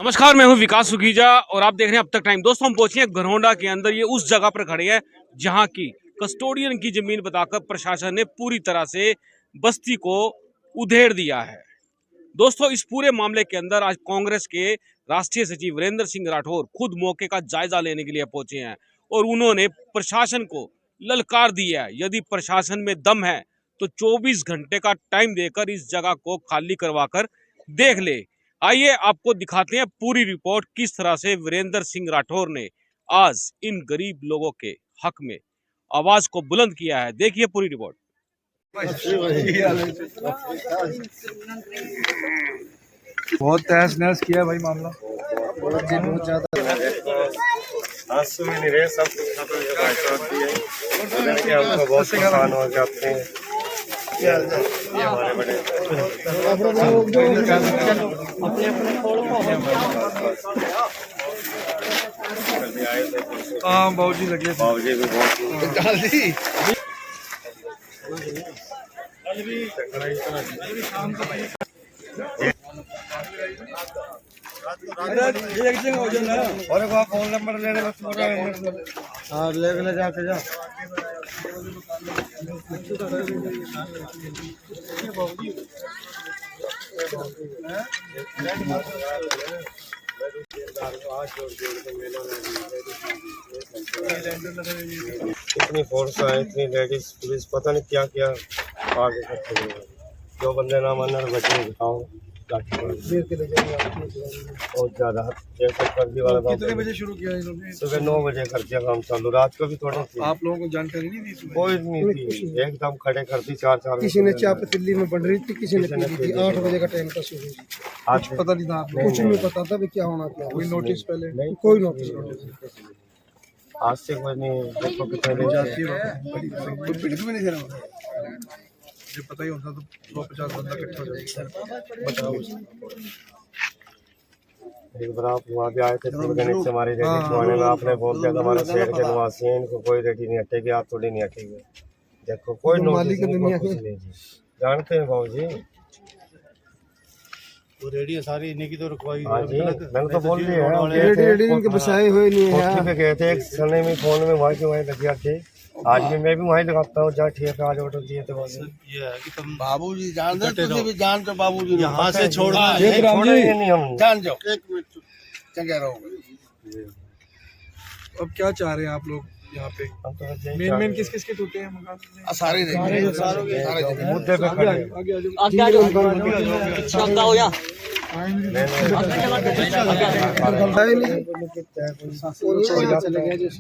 नमस्कार, मैं हूं विकास सुखीजा और आप देख रहे हैं अब तक टाइम। दोस्तों, हम पहुंचे हैं घरौंडा के अंदर। ये उस जगह पर खड़े हैं जहां की कस्टोडियन की जमीन बताकर प्रशासन ने पूरी तरह से बस्ती को उधेड़ दिया है। दोस्तों, इस पूरे मामले के अंदर आज कांग्रेस के राष्ट्रीय सचिव वीरेंद्र सिंह राठौर खुद मौके का जायजा लेने के लिए पहुंचे हैं और उन्होंने प्रशासन को ललकार दिया है। यदि प्रशासन में दम है तो 24 घंटे का टाइम देकर इस जगह को खाली करवाकर देख ले। आइए आपको दिखाते हैं पूरी रिपोर्ट, किस तरह से वीरेंद्र सिंह राठौर ने आज इन गरीब लोगों के हक में आवाज को बुलंद किया है। देखिए पूरी रिपोर्ट। बहुत तहस नहस किया भाई मामला। बहुत ज्यादा आंसू में नहीं रहे, सब कुछ खत्म है भाई साहब की है। हमको बहुत परेशान हो जाते हैं ये हमारे बड़े। हाँ बाबूजी लगे, बाबूजी भी बहुत और फोन नंबर लेने हाँ ले जाके जा। इतनी फोर्स है, इतनी लेडीज पुलिस, पता नहीं क्या क्या आगे करते हैं। जो बंदे ना मानने बच्चे दिखाओ बहुत ज्यादा। फर्जी वाला कितने बजे शुरू किया इन्होंने? सुबह 9 बजे कर दिया काम चालू, रात को भी थोड़ा थी। आप लोगों को जानकारी नहीं दी? कोई नहीं थी, एकदम खड़े कर दी। 4 किसी ने चाय पतीली में बन रही थी, किसी ने पी थी। 8 बजे का टाइम था सुबह। आज पता नहीं था आपको? कुछ नहीं पता था भी क्या होना था। कोई नोटिस पहले नहीं, कोई नोटिस आज से कोई नहीं। देखो कितने लोग जाती है, मुझे पता ही होता तो 150 बंदा इकट्ठा हो जाता। एक बार आप वहाँ भी आए थे ऑर्गेनिक से हमारी रेडी खुआने में, आपने बोल दिया हमारे शहर के निवासी हैं, इनको कोई रेडी नहीं हटेगी, आप थोड़ी नहीं हटेगी। देखो कोई नोटिस नहीं, कुछ नहीं जी। जानते हैं बाबू जी, वो रेडी सारी इन्हीं की तो रखवाई। हाँ जी, मैंने तो बोल दिया रेडी इनके बसाए हुए नहीं है। कोठी पे गए थे एक सने में, फोन में वहाँ के वहीं लग गया थे। आज भी मैं भी वहीं लगाता हूँ जहाँ ठीक है। आज ऑर्डर दिए थे बस। ये है कि तुम बाबूजी जान दे, तुझे भी जान तो बाबूजी यहाँ से छोड़ना छोड़ेंगे नहीं हम। जान जाओ। 1 मिनट चंगे रहोगे। अब क्या चाह रहे हैं आप लोग यहाँ पे? हम तो मेन किस किस के टूटे हैं मकान? सारे मुद्दे पे खड़े हैं।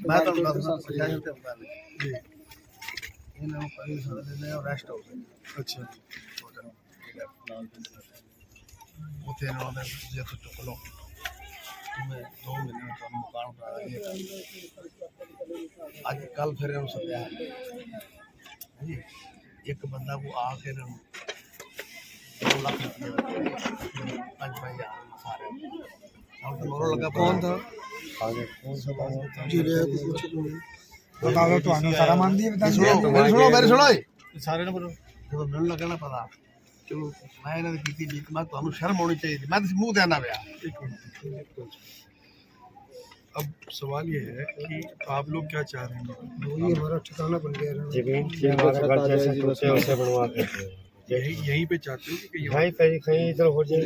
मैं तो रेस्ट हो गए। अच्छा, उथे इन्होंने ये तो चुकलो तुम्हें 2 महीने का मकान बना दिया। आज कल फिर इन्होंने सत्या है एक बंदा को आके 2 लाख रुपया सारे और लगा। कौन था? बता दो तो आने सारा मान दिए। बता सुनो मेरे सुनो सारे ने ਜਦੋਂ ਮੈਨੂੰ ਲੱਗਾ ਨਾ ਪਤਾ ਚਲੋ ਮੈਂ ਇਹਨਾਂ ਦੀ ਕੀਤੀ ਜੀ ਮੈਂ ਤੁਹਾਨੂੰ ਸ਼ਰਮ ਹੋਣੀ ਚਾਹੀਦੀ। मैं तो मुंह देना ਪਿਆ। अब सवाल ये है कि आप लोग क्या चाह रहे हैं? ये हमारा ठिकाना बन गया है। जमीन से हमारे घर जैसे टूटे उसे बनवा के यहीं पे चाहते हो कि कहीं और? यहीं पे कहीं इधर हो जाए।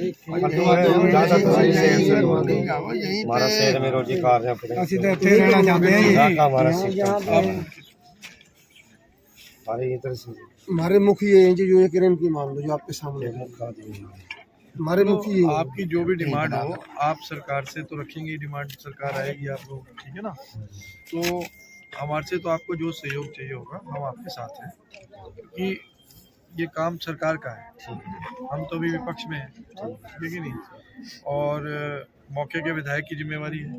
हमारा शहर में रोजी कार है, रहना चाहते हैं। हमारा हमारे इधर से हमारे मुखिया हैं जी, जो एक की मान लो, जो आपके सामने है। हमारे मुखिया आपकी जो भी डिमांड हो आप सरकार से तो रखेंगे डिमांड, सरकार आएगी आप लोग, ठीक है ना? तो हमारे से तो आपको जो सहयोग चाहिए होगा हम आपके साथ हैं, क्योंकि ये काम सरकार का है। हम तो भी विपक्ष में हैं, ठीक है नहीं? और मौके के विधायक की जिम्मेवारी है।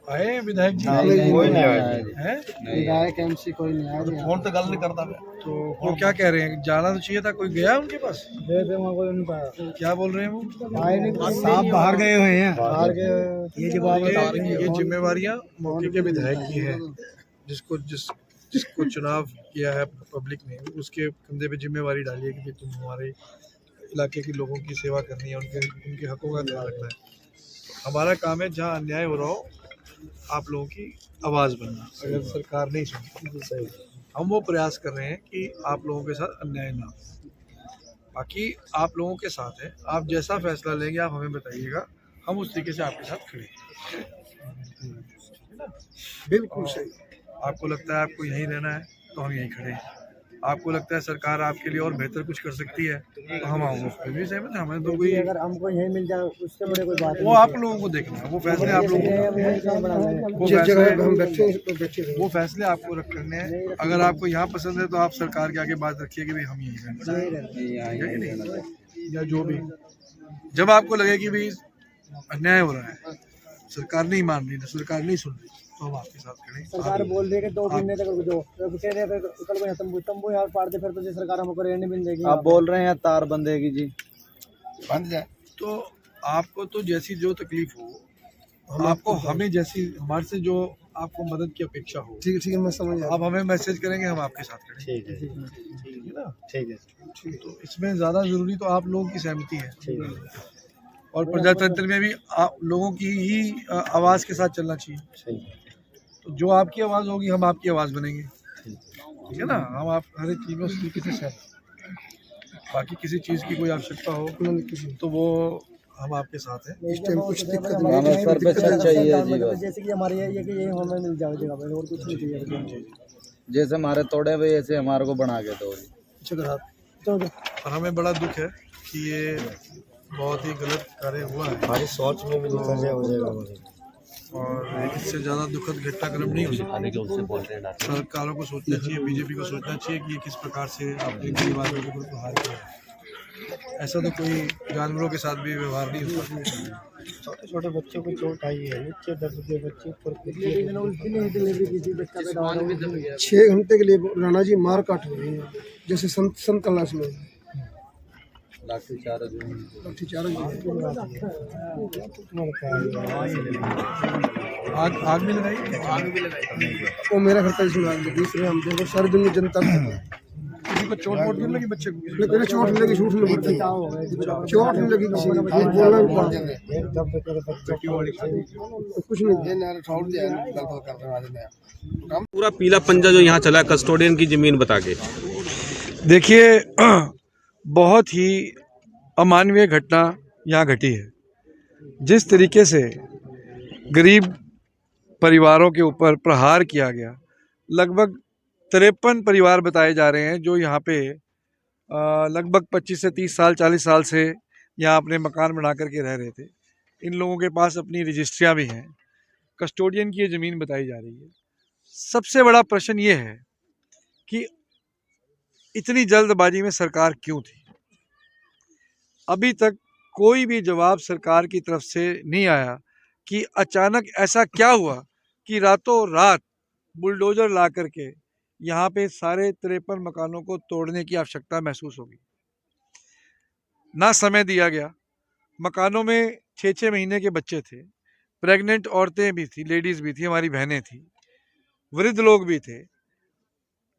आए विधायक जी? कोई नहीं आया है विधायक MC कोई नहीं आया। फोन तो गल नहीं करता मैं। तो वो क्या कह रहे हैं? जाना तो चाहिए था, कोई गया उनके पास? क्या बोल रहे हैं वो? साहब बाहर गए हुए हैं। बाहर गए ये जवाब ये जिम्मेवारियां मौके के विधायक की हैं, जिसको चुनाव किया है पब्लिक ने, उसके कंधे पे जिम्मेवारी डाली है कि तुम हमारे इलाके के लोगों की सेवा करनी है, उनके हकों का ख्याल रखना है। हमारा काम है जहाँ अन्याय हो रहा हो आप लोगों की आवाज़ बनना। अगर सरकार नहीं सुनती, हम वो प्रयास कर रहे हैं कि आप लोगों के साथ अन्याय ना हो। बाकी आप लोगों के साथ है, आप जैसा फैसला लेंगे आप हमें बताइएगा, हम उस तरीके से आपके साथ खड़े हैं। बिल्कुल सही। आपको लगता है आपको यहीं रहना है तो हम यहीं खड़े हैं। आपको लगता है सरकार आपके लिए और बेहतर कुछ कर सकती है तो हम उस पर भी सहमत हैं। हमें तो कोई, अगर हमको यही मिल जाए उससे बड़े कोई बात वो आप लोगों को देखना है, वो फैसले आप लोगों को, जिस जगह हम बैठे हैं तो बैठे रहे। वो फैसले आपको करने हैं। अगर आपको यहाँ पसंद है तो आप सरकार के आगे बात रखिए कि भाई हम यहीं रहना है, या जो भी। जब आपको लगे कि भाई अन्याय हो रहा है, सरकार नहीं मान रही, सरकार नहीं सुन रही, तो हम आपके साथ खड़े हैं। सरकार बोल रही है कि 2 महीने तक जो कह रहे हैं कल को तंबू यहाँ पाड़ दे, फिर तो सरकार हमको रहने भी नहीं देगी। आप बोल रहे हैं तार बंधेगी जी, बंद जाए तो आपको तो जैसी जो तकलीफ हो, आपको हमें जैसी, हमारे से जो आपको मदद की अपेक्षा हो, ठीक है मैं समझ गया। आप हमें मैसेज करेंगे, हम आपके साथ खड़े हैं। ठीक है, ठीक है ना? ठीक है। तो इसमें ज़्यादा ज़रूरी तो आप लोगों की सहमति है, और प्रजातंत्र में भी लोगों की ही आवाज़ के साथ चलना चाहिए। तो जो आपकी आवाज़ होगी हम आपकी आवाज़ बनेंगे, ठीक है ना? हम आप हर एक चीज़ में उस तरीके से सहमत। बाकी किसी चीज़ की कोई आवश्यकता हो तो वो हम आपके साथ हैं। इस टाइम कुछ दिक्कत सर पे चल चाहिए जी, जैसे कि हमारे ये कि ये हमें मिल जाए जगह पे, और कुछ नहीं चाहिए। जैसे हमारे तोड़े हुए ऐसे हमारे को बना के दो जी। और हमें बड़ा दुख है कि ये बहुत ही गलत कार्य हुआ है, हमारी सोच में भी निकल हो जाएगा, और इससे ज़्यादा दुखद घटनाक्रम नहीं हो सकता। सरकारों को सोचना चाहिए, बीजेपी को सोचना चाहिए कि ये किस प्रकार से अपने गरीब आदमी के ऊपर प्रहार किया है। ऐसा तो कोई जानवरों के साथ भी व्यवहार नहीं होता। छोटे छोटे बच्चों को चोट आई है, नीचे दर्द के बच्चे ऊपर 6 घंटे के लिए राणा जी मार काट हो रही है, जैसे संत तलाश में लाठी चार्ज आग में लगाई, वो मेरा घर का इसमें आग लगी। इसमें हम देखो सारी दुनिया जनता किसी को चोट वोट नहीं लगी, बच्चे को मेरे चोट नहीं लगी, झूठ नहीं बोलते, चोट नहीं लगी किसी को, बोलना भी कुछ नहीं। पूरा पीला पंजा जो यहाँ चला है कस्टोडियन की जमीन बता के, देखिए बहुत ही अमानवीय घटना यहाँ घटी है। जिस तरीके से गरीब परिवारों के ऊपर प्रहार किया गया, लगभग 53 परिवार बताए जा रहे हैं जो यहाँ पे लगभग 25 से 30 साल 40 साल से यहाँ अपने मकान बना करके रह रहे थे। इन लोगों के पास अपनी रजिस्ट्रियाँ भी हैं, कस्टोडियन की ये ज़मीन बताई जा रही है। सबसे बड़ा प्रश्न ये है कि इतनी जल्दबाजी में सरकार क्यों थी? अभी तक कोई भी जवाब सरकार की तरफ से नहीं आया कि अचानक ऐसा क्या हुआ कि रातों रात बुलडोजर ला करके यहाँ पे सारे 53 मकानों को तोड़ने की आवश्यकता महसूस होगी। ना समय दिया गया, मकानों में 6-6 महीने के बच्चे थे, प्रेग्नेंट औरतें भी थी, लेडीज़ भी थी, हमारी बहनें थी, वृद्ध लोग भी थे।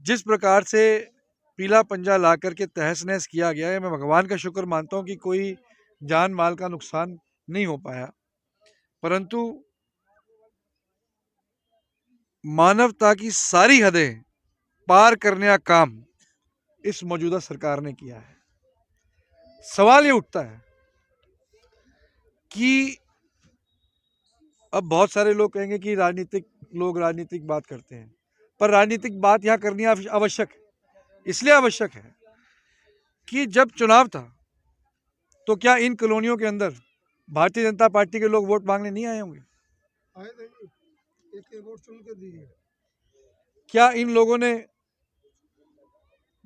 जिस प्रकार से पीला पंजा ला करके तहस नहस किया गया है, मैं भगवान का शुक्र मानता हूँ कि कोई जान माल का नुकसान नहीं हो पाया, परंतु मानवता की सारी हदें पार करने का काम इस मौजूदा सरकार ने किया है। सवाल ये उठता है कि अब बहुत सारे लोग कहेंगे कि राजनीतिक बात करते हैं, पर राजनीतिक बात यहाँ करनी आवश्यक है। इसलिए आवश्यक है कि जब चुनाव था तो क्या इन कॉलोनियों के अंदर भारतीय जनता पार्टी के लोग वोट मांगने नहीं आए होंगे? क्या इन लोगों ने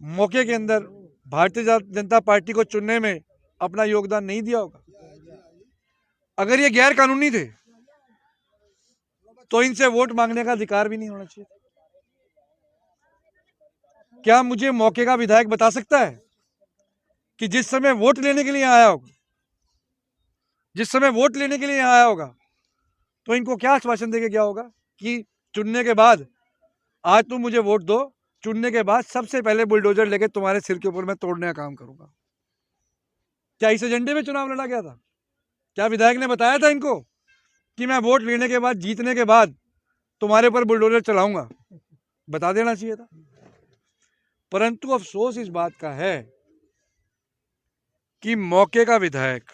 मौके के अंदर भारतीय जनता पार्टी को चुनने में अपना योगदान नहीं दिया होगा? अगर ये गैर कानूनी थे तो इनसे वोट मांगने का अधिकार भी नहीं होना चाहिए। क्या मुझे मौके का विधायक बता सकता है कि जिस समय वोट लेने के लिए आया होगा, तो इनको क्या आश्वासन देके गया होगा कि चुनने के बाद आज तुम मुझे वोट दो, चुनने के बाद सबसे पहले बुलडोजर लेके तुम्हारे सिर के ऊपर मैं तोड़ने का काम करूंगा। क्या इस एजेंडे में चुनाव लड़ा गया था? क्या विधायक ने बताया था इनको कि मैं वोट लेने के बाद, जीतने के बाद तुम्हारे ऊपर बुलडोजर चलाऊंगा? बता देना चाहिए था। परंतु अफसोस इस बात का है कि मौके का विधायक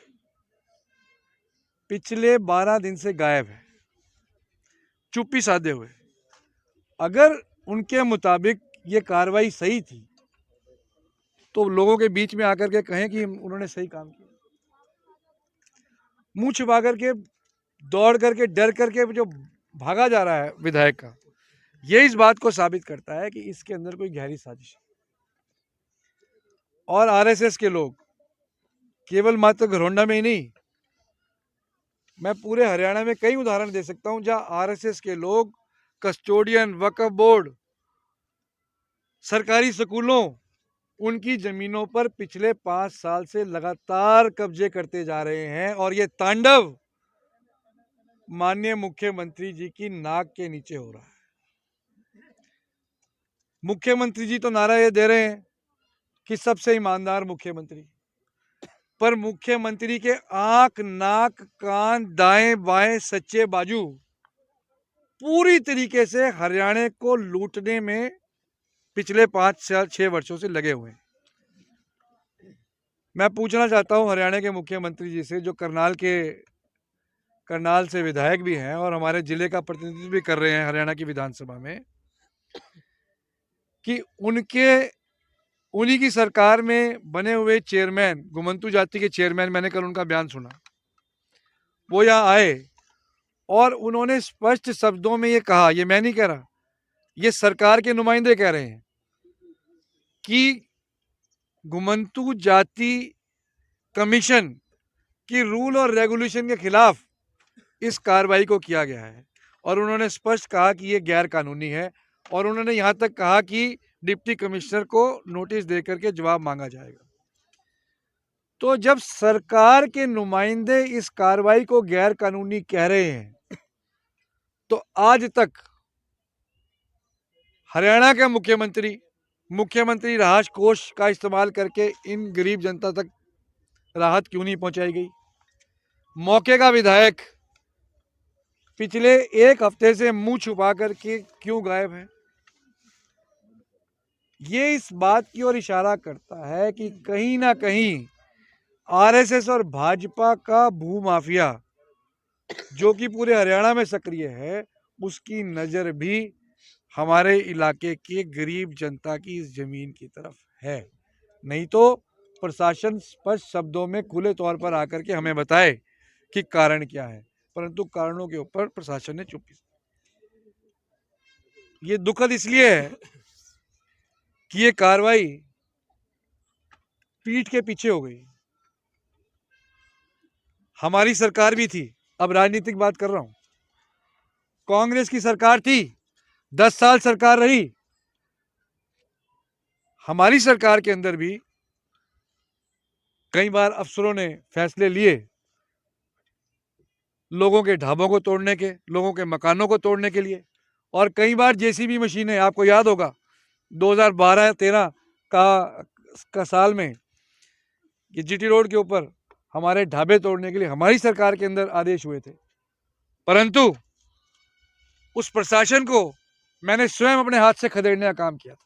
पिछले 12 दिन से गायब है, चुप्पी साधे हुए। अगर उनके मुताबिक ये कार्रवाई सही थी तो लोगों के बीच में आकर के कहें कि उन्होंने सही काम किया। मुंह छुपा करके, दौड़ करके, डर करके जो भागा जा रहा है विधायक का, ये इस बात को साबित करता है कि इसके अंदर कोई गहरी साजिश है। और आरएसएस के लोग केवल मात्र घरोंडा में ही नहीं, मैं पूरे हरियाणा में कई उदाहरण दे सकता हूं जहां आरएसएस के लोग कस्टोडियन, वक्फ बोर्ड, सरकारी स्कूलों, उनकी जमीनों पर पिछले 5 साल से लगातार कब्जे करते जा रहे हैं। और ये तांडव माननीय मुख्यमंत्री जी की नाक के नीचे हो रहा है। मुख्यमंत्री जी तो नारा ये दे रहे हैं कि सबसे ईमानदार मुख्यमंत्री, पर मुख्यमंत्री के आंख, नाक, कान, दाएं बाएं सच्चे बाजू पूरी तरीके से हरियाणा को लूटने में पिछले 5-6 वर्षों से लगे हुए हैं। मैं पूछना चाहता हूं हरियाणा के मुख्यमंत्री जी से, जो करनाल से विधायक भी हैं और हमारे जिले का प्रतिनिधित्व भी कर रहे हैं हरियाणा की विधानसभा में, कि उन्हीं की सरकार में बने हुए चेयरमैन, घुमंतू जाति के चेयरमैन, मैंने कल उनका बयान सुना, वो यहाँ आए और उन्होंने स्पष्ट शब्दों में ये कहा, ये मैं नहीं कह रहा, ये सरकार के नुमाइंदे कह रहे हैं कि घुमंतू जाति कमीशन की रूल और रेगुलेशन के खिलाफ इस कार्रवाई को किया गया है। और उन्होंने स्पष्ट कहा कि ये गैर कानूनी है और उन्होंने यहां तक कहा कि डिप्टी कमिश्नर को नोटिस देकर के जवाब मांगा जाएगा। तो जब सरकार के नुमाइंदे इस कार्रवाई को गैर कानूनी कह रहे हैं, तो आज तक हरियाणा के मुख्यमंत्री राहत कोष का इस्तेमाल करके इन गरीब जनता तक राहत क्यों नहीं पहुंचाई गई? मौके का विधायक पिछले 1 हफ्ते से मुंह छुपा करके क्यों गायब है? ये इस बात की ओर इशारा करता है कि कहीं ना कहीं आरएसएस और भाजपा का भूमाफिया, जो कि पूरे हरियाणा में सक्रिय है, उसकी नजर भी हमारे इलाके के गरीब जनता की इस जमीन की तरफ है। नहीं तो प्रशासन स्पष्ट शब्दों में खुले तौर पर आकर के हमें बताए कि कारण क्या है, परंतु कारणों के ऊपर प्रशासन ने चुप्पी। ये दुखद इसलिए है कि ये कार्रवाई पीठ के पीछे हो गई। हमारी सरकार भी थी, अब राजनीतिक बात कर रहा हूं, कांग्रेस की सरकार थी, 10 साल सरकार रही। हमारी सरकार के अंदर भी कई बार अफसरों ने फैसले लिए लोगों के ढाबों को तोड़ने के, लोगों के मकानों को तोड़ने के लिए। और कई बार जेसीबी मशीनें, आपको याद होगा 2012-13 का साल में ये जीटी रोड के ऊपर हमारे ढाबे तोड़ने के लिए हमारी सरकार के अंदर आदेश हुए थे। परंतु उस प्रशासन को मैंने स्वयं अपने हाथ से खदेड़ने का काम किया था।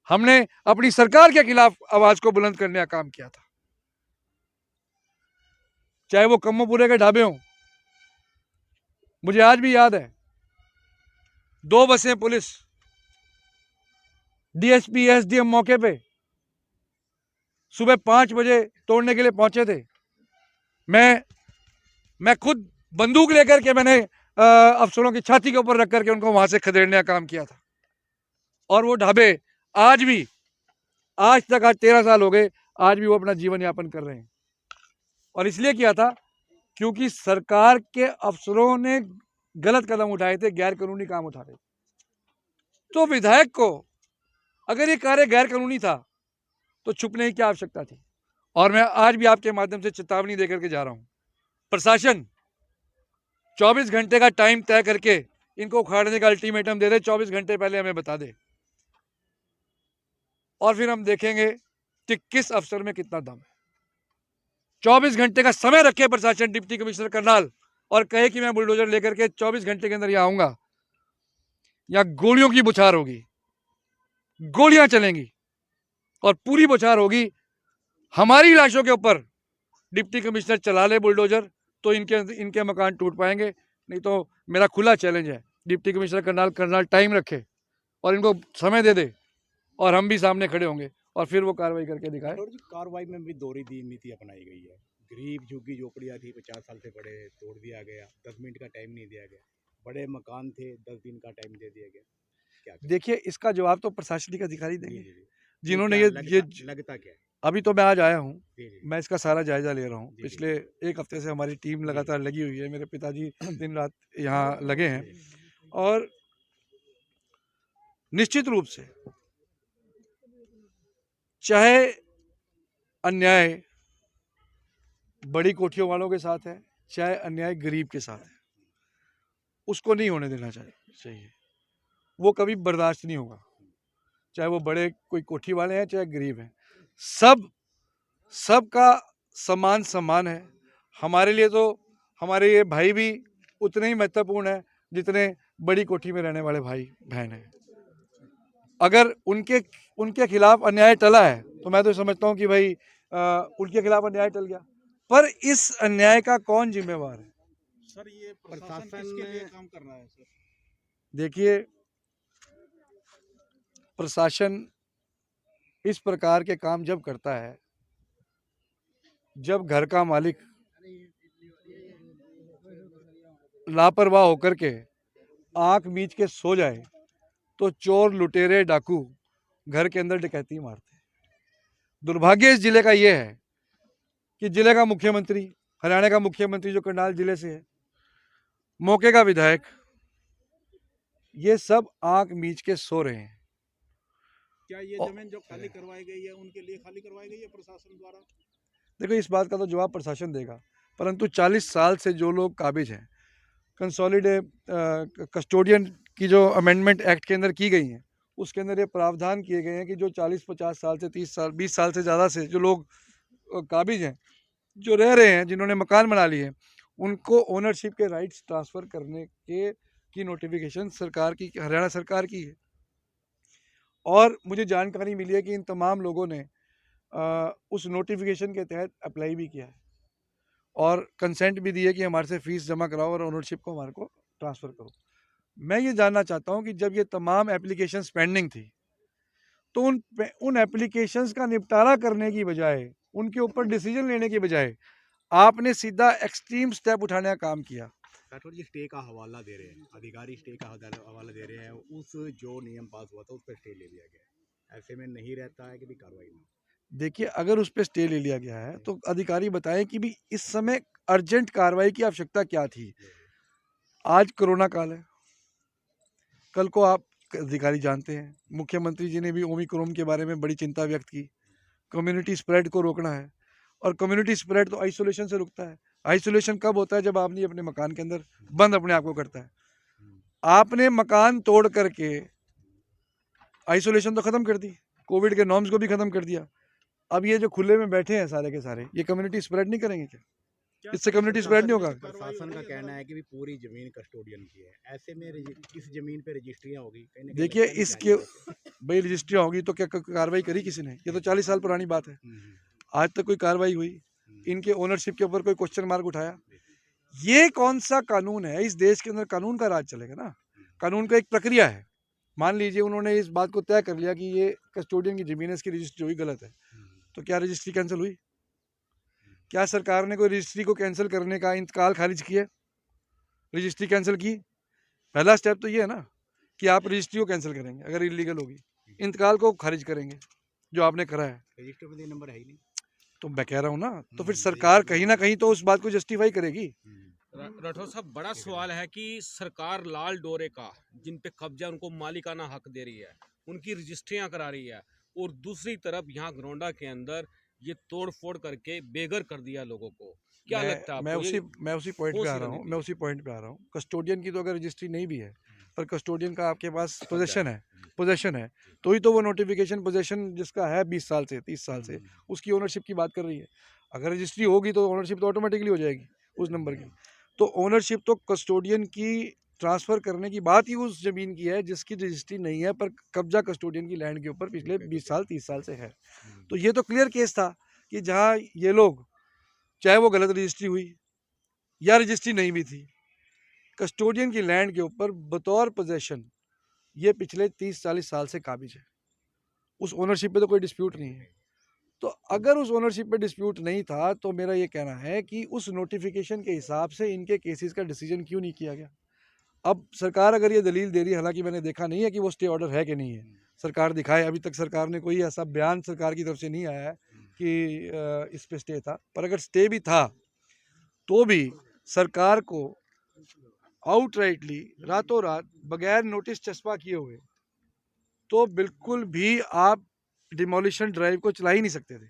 हमने अपनी सरकार के खिलाफ आवाज को बुलंद करने का काम किया था, चाहे वो कम्मोपुरे के ढाबे हों। मुझे आज भी याद है, 2 बसें पुलिस, डीएसपी, एसडीएम मौके पे सुबह 5 बजे तोड़ने के लिए पहुंचे थे। मैं खुद बंदूक लेकर के मैंने अफसरों की छाती के ऊपर रख करके उनको वहां से खदेड़ने का काम किया था। और वो ढाबे आज तक 13 साल हो गए, आज भी वो अपना जीवन यापन कर रहे हैं। और इसलिए किया था क्योंकि सरकार के अफसरों ने गलत कदम उठाए थे, गैर कानूनी काम उठा रहे थे। तो विधायक को अगर ये कार्य गैर कानूनी था तो छुपने की क्या आवश्यकता थी? और मैं आज भी आपके माध्यम से चेतावनी देकर के जा रहा हूं, प्रशासन 24 घंटे का टाइम तय करके इनको उखाड़ने का अल्टीमेटम दे दे, 24 घंटे पहले हमें बता दे, और फिर हम देखेंगे कि किस अफसर में कितना दम है। 24 घंटे का समय रखे प्रशासन, डिप्टी कमिश्नर करनाल, और कहे कि मैं बुलडोजर लेकर के 24 घंटे के अंदर यहाँ आऊंगा, या गोलियों की बौछार होगी, गोलियां चलेंगी और पूरी बौछार होगी हमारी लाशों के ऊपर। डिप्टी कमिश्नर चला ले बुलडोजर तो इनके मकान टूट पाएंगे। नहीं तो मेरा खुला चैलेंज है, डिप्टी कमिश्नर करनाल टाइम रखे और इनको समय दे दे, और हम भी सामने खड़े होंगे और फिर वो कार्रवाई करके दिखाए। राठौर जी, कार्रवाई में भी दोहरी नीति अपनाई गई है। गरीब झुग्गी झोपड़ियाँ थी, 50 साल से बड़े, तोड़ दिया गया, 10 मिनट का टाइम नहीं दिया गया। बड़े मकान थे, 10 दिन का टाइम दे दिया गया। क्या देखिए, इसका जवाब तो प्रशासनिक अधिकारी देंगे, जिन्होंने ये लगता क्या है। अभी तो मैं आज आया हूँ, मैं इसका सारा जायजा ले रहा हूँ। पिछले एक हफ्ते से हमारी टीम लगातार लगी हुई है, मेरे पिताजी दिन रात यहाँ लगे हैं, और निश्चित रूप से चाहे अन्याय बड़ी कोठियों वालों के साथ है, चाहे अन्याय गरीब के साथ है, उसको नहीं होने देना चाहिए। वो कभी बर्दाश्त नहीं होगा, चाहे वो बड़े कोई कोठी वाले हैं, चाहे गरीब हैं। सबका समान है। हमारे लिए तो हमारे ये भाई भी उतने ही महत्वपूर्ण है जितने बड़ी कोठी में रहने वाले भाई बहन हैं। अगर उनके खिलाफ अन्याय टला है तो मैं तो समझता हूँ कि भाई उनके खिलाफ अन्याय टल गया, पर इस अन्याय का कौन जिम्मेवार है? सर, ये प्रशासन किसके लिए काम कर रहा है सर? देखिए, प्रशासन इस प्रकार के काम जब करता है, जब घर का मालिक लापरवाह होकर के आंख मीच के सो जाए, तो चोर, लुटेरे, डाकू घर के अंदर डकैती मारते हैं। दुर्भाग्य इस जिले का यह है कि जिले का मुख्यमंत्री, हरियाणा का मुख्यमंत्री जो करनाल जिले से है, मौके का विधायक, ये सब आंख मीच के सो रहे हैं। क्या ये जमीन जो खाली करवाई गई है उनके लिए खाली करवाई गई है प्रशासन द्वारा? देखो, इस बात का तो जवाब प्रशासन देगा, परंतु 40 साल से जो लोग काबिज हैं, कंसोलिडेट कस्टोडियन की जो अमेंडमेंट एक्ट के अंदर की गई हैं, उसके अंदर ये प्रावधान किए गए हैं कि जो 40-50 साल से 30 साल 20 साल से ज़्यादा से जो लोग काबिज हैं, जो रह रहे हैं, जिन्होंने मकान बना लिए हैं, उनको ओनरशिप के राइट्स ट्रांसफ़र करने की नोटिफिकेशन सरकार की, हरियाणा सरकार की है। और मुझे जानकारी मिली है कि इन तमाम लोगों ने उस नोटिफिकेशन के तहत अप्लाई भी किया है और कंसेंट भी दी है कि हमारे से फ़ीस जमा कराओ और ओनरशिप को हमारे को ट्रांसफ़र करो। मैं ये जानना चाहता हूँ कि जब ये तमाम एप्लीकेशंस पेंडिंग थी, तो उन एप्लीकेशंस का निपटारा करने की बजाय, उनके ऊपर डिसीजन लेने की बजाय, आपने सीधा एक्सट्रीम स्टेप उठाने का काम किया। राठौर जी, स्टे का हवाला दे रहे हैं अधिकारी, स्टे का हवाला दे रहे हैं। उस जो नियम पास हुआ था उस पर स्टे ले लिया गया। ऐसे में नहीं रहता है कि भी कार्रवाई ना। देखिए, अगर उस पर स्टे ले लिया गया है तो अधिकारी बताएं कि भी इस समय अर्जेंट कार्रवाई की आवश्यकता क्या थी। आज कोरोना काल है, कल को आप अधिकारी जानते हैं, मुख्यमंत्री जी ने भी ओमिक्रॉन के बारे में बड़ी चिंता व्यक्त की। कम्युनिटी स्प्रेड को रोकना है, और कम्युनिटी स्प्रेड तो आइसोलेशन से रुकता है। आइसोलेशन कब होता है? जब आदमी अपने मकान के अंदर बंद अपने आप को करता है। आपने मकान तोड़ करके आइसोलेशन तो ख़त्म कर दी, कोविड के नॉर्म्स को भी ख़त्म कर दिया। अब ये जो खुले में बैठे हैं सारे के सारे, ये कम्युनिटी स्प्रेड नहीं करेंगे क्या? इससे कम्युनिटी स्प्रेड नहीं होगा। प्रशासन का कहना है कि भी पूरी जमीन कस्टोडियन की है, ऐसे में इस जमीन पे रजिस्ट्रियाँ होगी। देखिए, इसके भाई रजिस्ट्रियाँ होगी तो क्या कार्रवाई करी किसी ने? ये तो 40 साल पुरानी बात है, आज तक कोई कार्रवाई हुई? इनके ओनरशिप के ऊपर कोई क्वेश्चन मार्क उठाया? ये कौन सा कानून है? इस देश के अंदर कानून का राज चलेगा ना। कानून का एक प्रक्रिया है। मान लीजिए उन्होंने इस बात को तय कर लिया कि ये कस्टोडियन की जमीन है, इसकी रजिस्ट्री हुई गलत है, तो क्या रजिस्ट्री कैंसिल हुई? क्या सरकार ने कोई रजिस्ट्री को कैंसिल करने का इंतकाल खारिज किया? रजिस्ट्री कैंसिल की? पहला स्टेप तो ये है ना कि आप रजिस्ट्री को कैंसिल करेंगे अगर इलीगल होगी, इंतकाल को खारिज करेंगे जो आपने करा है। रजिस्टर में नंबर है ही नहीं, तो मैं कह रहा हूँ ना, तो फिर सरकार कहीं ना कहीं तो उस बात को जस्टिफाई करेगी। राठौर साहब, बड़ा सवाल है कि सरकार लाल डोरे का, जिन पे कब्जा, उनको मालिकाना हक दे रही है, उनकी रजिस्ट्रियां करा रही है, और दूसरी तरफ यहाँ घरौंडा के अंदर ये तोड़ फोड़ करके बेघर कर दिया लोगों को। क्या लगता है आपको? मैं उसी पॉइंट पे आ रहा हूँ। कस्टोडियन की तो अगर रजिस्ट्री नहीं भी है, पर कस्टोडियन का आपके पास पोजेशन है, तो ही तो वो नोटिफिकेशन पोजेशन जिसका है 20 साल से 30 साल से, उसकी ओनरशिप की बात कर रही है। अगर रजिस्ट्री होगी तो ओनरशिप तो ऑटोमेटिकली हो जाएगी उस नंबर की। तो ओनरशिप तो कस्टोडियन की ट्रांसफ़र करने की बात ही उस ज़मीन की है जिसकी रजिस्ट्री नहीं है, पर कब्जा कस्टोडियन की लैंड के ऊपर पिछले 20 साल 30 साल से है। तो ये तो क्लियर केस था कि जहाँ ये लोग, चाहे वो गलत रजिस्ट्री हुई या रजिस्ट्री नहीं भी थी, कस्टोडियन की लैंड के ऊपर बतौर पोजेशन ये पिछले 30-40 साल से काबिज है। उस ओनरशिप पे तो कोई डिस्प्यूट नहीं है। तो अगर उस ओनरशिप पे डिस्प्यूट नहीं था तो मेरा ये कहना है कि उस नोटिफिकेशन के हिसाब से इनके केसेस का डिसीजन क्यों नहीं किया गया। अब सरकार अगर ये दलील दे रही है, हालांकि मैंने देखा नहीं है कि वो स्टे ऑर्डर है कि नहीं है, सरकार दिखाए। अभी तक सरकार ने कोई ऐसा बयान सरकार की तरफ से नहीं आया है कि इस पे स्टे था, पर अगर स्टे भी था तो भी सरकार को आउटराइटली रातों रात बगैर नोटिस चस्पा किए हुए तो बिल्कुल भी आप डिमोलिशन ड्राइव को चला ही नहीं सकते थे,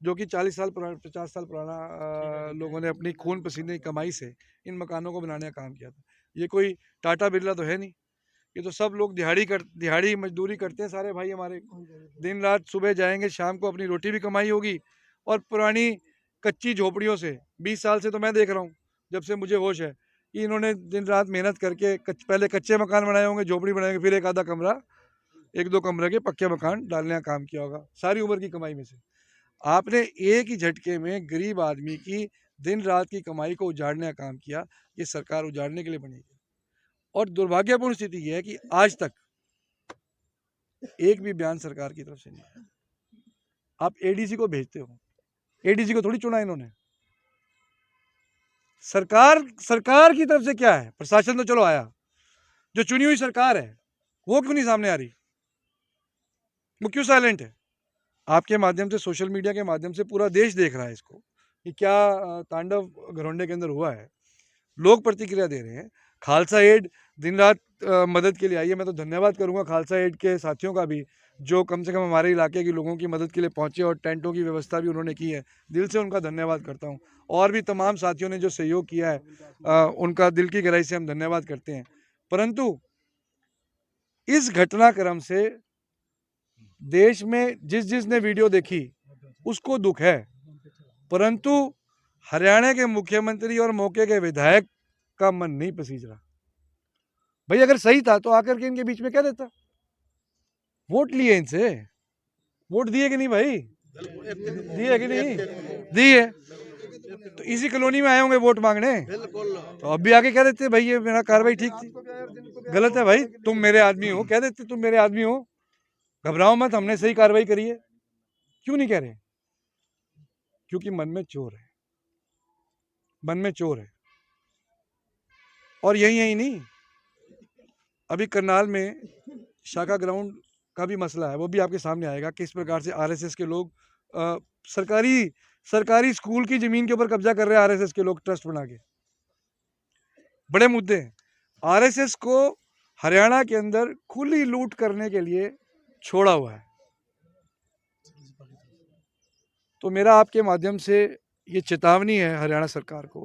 जो कि 40 साल पुराना 50 साल पुराना लोगों ने अपनी खून पसीने की कमाई से इन मकानों को बनाने का काम किया था। ये कोई टाटा बिरला तो है नहीं, ये तो सब लोग दिहाड़ी मजदूरी करते हैं सारे भाई हमारे, दिन रात सुबह जाएंगे शाम को अपनी रोटी भी कमाई होगी। और पुरानी कच्ची झोपड़ियों से 20 साल से तो मैं देख रहा हूँ, जब से मुझे होश है, कि इन्होंने दिन रात मेहनत करके पहले कच्चे मकान बनाए होंगे, झोपड़ी बनाएंगे, फिर एक आधा कमरा 1-2 कमरे के पक्के मकान डालने का काम किया होगा सारी उम्र की कमाई में से। आपने एक ही झटके में गरीब आदमी की दिन रात की कमाई को उजाड़ने का काम किया। ये सरकार उजाड़ने के लिए बनी है। और दुर्भाग्यपूर्ण स्थिति यह है कि आज तक एक भी बयान सरकार की तरफ से नहीं है। आप एडीसी को भेजते हो, एडीसी को थोड़ी चुना इन्होंने। सरकार की तरफ से क्या है, प्रशासन तो चलो आया, जो चुनी हुई सरकार है वो क्यों नहीं सामने आ रही, वो क्यों साइलेंट है? आपके माध्यम से, सोशल मीडिया के माध्यम से पूरा देश देख रहा है इसको कि क्या तांडव घरौंडे के अंदर हुआ है। लोग प्रतिक्रिया दे रहे हैं। खालसा एड दिन रात मदद के लिए आई है। मैं तो धन्यवाद करूंगा खालसा एड के साथियों का भी, जो कम से कम हमारे इलाके के लोगों की मदद के लिए पहुंचे और टेंटों की व्यवस्था भी उन्होंने की है। दिल से उनका धन्यवाद करता हूं। और भी तमाम साथियों ने जो सहयोग किया है उनका दिल की गहराई से हम धन्यवाद करते हैं। परंतु इस घटनाक्रम से देश में जिसने वीडियो देखी उसको दुख है, परंतु हरियाणा के मुख्यमंत्री और मौके के विधायक का मन नहीं पसीज रहा। भाई अगर सही था तो आकर के इनके बीच में कह देता। वोट लिए इनसे, वोट दिए कि नहीं भाई? दिए कि नहीं? दिए। तो इसी कॉलोनी में आए होंगे वोट मांगने, तो अब भी आके कह देते भाई ये मेरा कार्रवाई ठीक थी। गलत है भाई, तुम मेरे आदमी हो, कह देते तुम मेरे आदमी हो, घबराओ मत, हमने सही कार्रवाई करी है। क्यों नहीं कह रहे? क्योंकि मन में चोर है, मन में चोर है। और यही नहीं, अभी करनाल में शाखा ग्राउंड का भी मसला है, वो भी आपके सामने आएगा। किस प्रकार से आरएसएस के लोग सरकारी स्कूल की जमीन के ऊपर कब्जा कर रहे हैं। आरएसएस के लोग ट्रस्ट बना के, बड़े मुद्दे हैं। आरएसएस को हरियाणा के अंदर खुली लूट करने के लिए छोड़ा हुआ है। तो मेरा आपके माध्यम से ये चेतावनी है हरियाणा सरकार को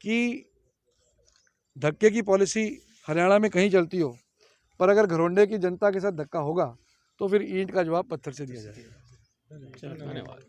कि धक्के की पॉलिसी हरियाणा में कहीं चलती हो, पर अगर घरौंडे की जनता के साथ धक्का होगा तो फिर ईंट का जवाब पत्थर से दिया जाएगा। धन्यवाद।